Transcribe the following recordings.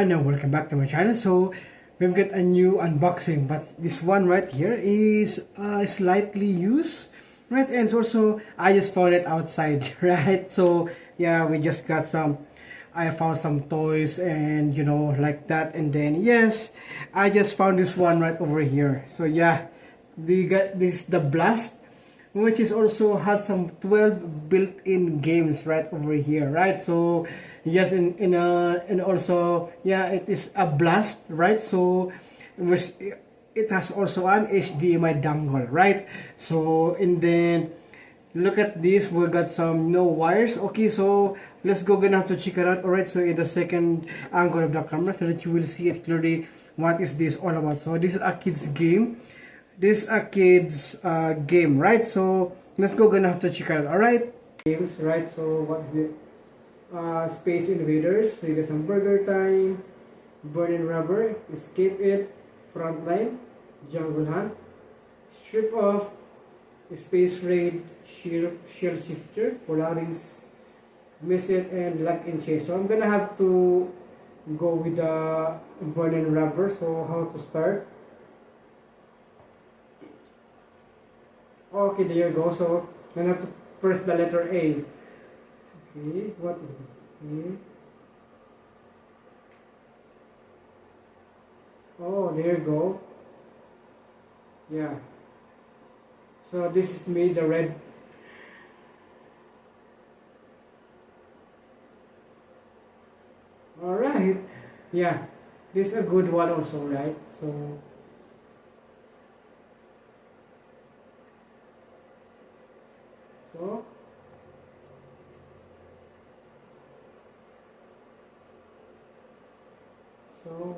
everyone, and welcome back to my channel. So we've got a new unboxing, but this one right here is slightly used, right? And it's also I just found it outside, right? So yeah, we just got some. I found some toys and like that, and then yes, I just found this one right over here. So yeah, we got the Blast, which is also has some 12 built-in games right over here, right? So yes, and also yeah, it is a Blast, right? So which it has also an HDMI dongle, right? So and then look at this, we got some no wires. Okay, so let's go, gonna have to check it out. All right, so in the second angle of the camera so that you will see it clearly what is this all about. So this is a kids game. This is a kids game, right? So let's go, gonna have to check it out. All right, games, right? So what is it? Space Invaders, so you got some Burger Time, Burning Rubber, Escape It, Frontline, Jungle Hunt, Strip Off, Space Raid, Shell Shifter, Polaris, Miss It, and Lock and Chase. So I'm gonna have to go with the Burning Rubber. So how to start? Okay, there you go. So I'm gonna have to press the letter A. Okay, what is this? Okay. Oh, there you go. Yeah. So this is me, the red. Alright. Yeah. This is a good one also, right? So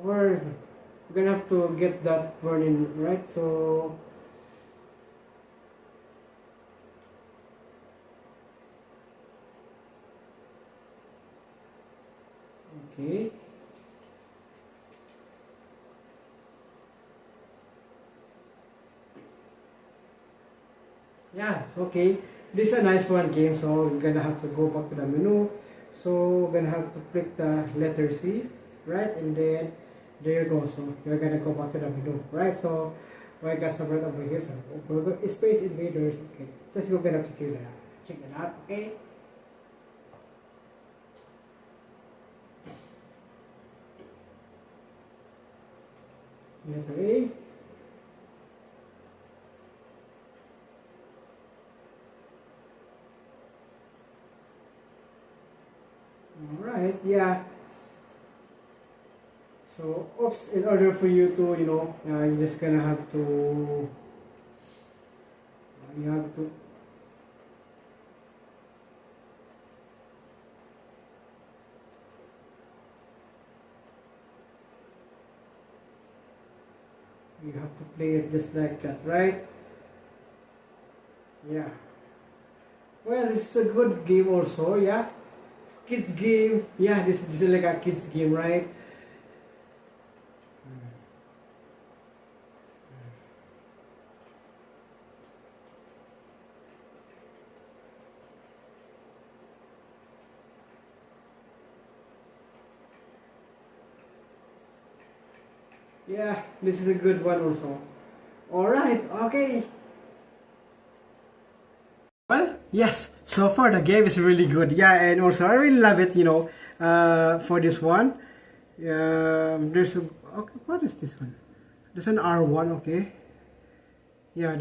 where is this? We're gonna have to get that burning, right? So okay. Yeah, okay. This is a nice one game, so we're gonna have to go back to the menu. So we're gonna have to click the letter C, right? And then there you go. So you're gonna go back to the menu, right? So I got some right over here. So Space Invaders. Okay, let's go, gonna have to check that out. Check that out, okay? Letter A. Alright, yeah. So, oops, in order for you to, you're just gonna have to, you have to, you have to play it just like that, right? Yeah. Well, this is a good game also, yeah. Kids game, yeah, this is like a kids game, right? Yeah, this is a good one also. Alright, okay. Well, yes, so far the game is really good. Yeah, and also I really love it, for this one. There's a, okay, what is this one? There's an R1, okay. Yeah,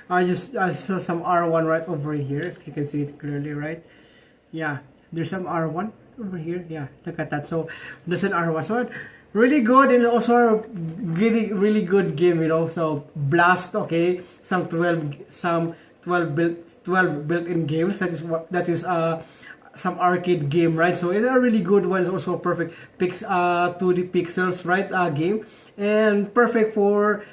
I saw some R1 right over here, if you can see it clearly, right? Yeah, there's some R1 over here. Yeah, look at that. So there's an R1. So really good, and also a really good game, So Blast, okay, some 12 built-in games. That is some arcade game, right? So it's a really good one. It's also a perfect 2D pixels, right? Game, and perfect for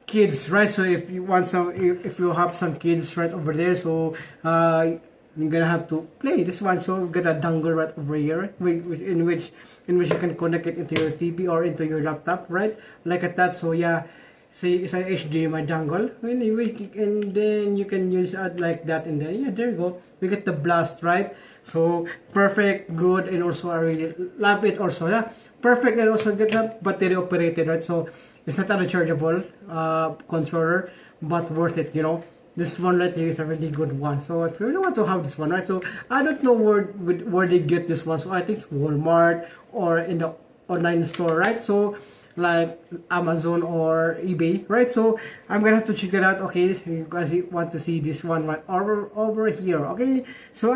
kids, right? So if you want if you have some kids right over there, so you're gonna have to play this one. So you get a dongle right over here, in which you can connect it into your TV or into your laptop, right? Like at that. So yeah, say it's an HDMI dongle, and then you can use it like that, and then yeah, there you go. We get the Blast, right? So perfect, good, and also I really love it also, yeah, perfect, and also get that battery operated, right? So it's not a rechargeable controller, but worth it, you know. This one right here is a really good one. So if you really want to have this one, right? So I don't know where they get this one. So I think it's Walmart or in the online store, right? So like Amazon or eBay, right? So I'm gonna have to check it out. Okay, you guys want to see this one right over here. Okay, so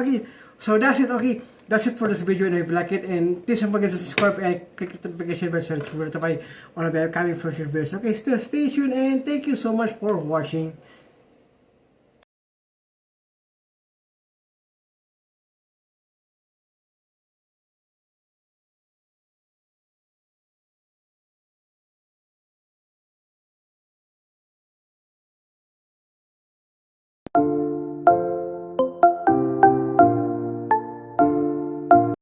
that's it. Okay, that's it for this video, and if you like it, and please don't forget to subscribe and click the notification bell so that you will notify on the upcoming future videos. Okay, still stay tuned, and thank you so much for watching.